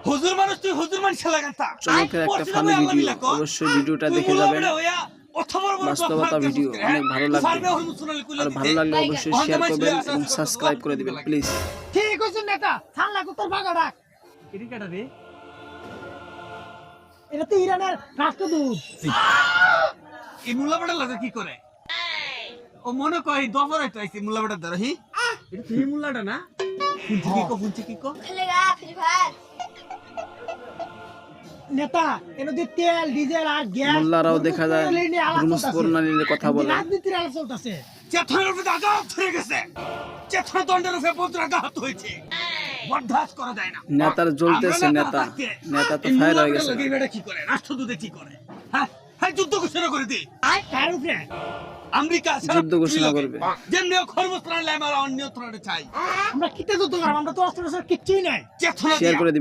হুজুর মানুষ তুই হুজুর মানুষ লাগাতা চমৎকার একটা ফানি ভিডিও, অবশ্যই ভিডিওটা দেখে যাবেন। বাস্তবতা ভিডিও অনেক ভালো লাগবে, আর ভালো লাগলে অবশ্যই শেয়ার করবেন এবং সাবস্ক্রাইব করে দিবেন প্লিজ। ঠিক আছে নেতা, ছাড়লা কুত্তার ভাগা ডাক। ক্রিকেটার রে এটা তো ইরানের রাষ্ট্রদূত। এই মুল্লাবাড়া লাগা কি করে? ও মনে কয় দফর হইতো আইছে মুল্লাবাড়া ধরে হি এটা তুই মুল্লাটা না? ফুনছি কি কো খেলেগা ফ্রি ফায়ার। নেতা এনে তেল ডিজেল আর গ্যাস মোল্লারাও দেখা যায় রুমস করোনা নিয়ে কথা বলে। রাজনীতির আলাপ চলতেছে। চেতনার উপরে আঘাত হয়ে গেছে, চেতনা দণ্ডের উপরে পত্র আঘাত হয়েছে, বরদাস্ত করা যায় না। নেতার জ্বলতেছে, নেতা তো ফায়ার হয়ে গেছে। এটা কি করে? রাষ্ট্রদূতে কি করে? হ্যাঁ হ্যাঁ, যুদ্ধ ঘোষণা করে দে। কার উপরে? আমেরিকা যুদ্ধ ঘোষণা করবে। যেমনি খরচ প্রাণ আমরা অন্য চাই। আমরা কিতে যুদ্ধ করব? আমরা তো অস্ত্র কিচ্ছুই নাই। চেতনা শেয়ার করে দিবেন।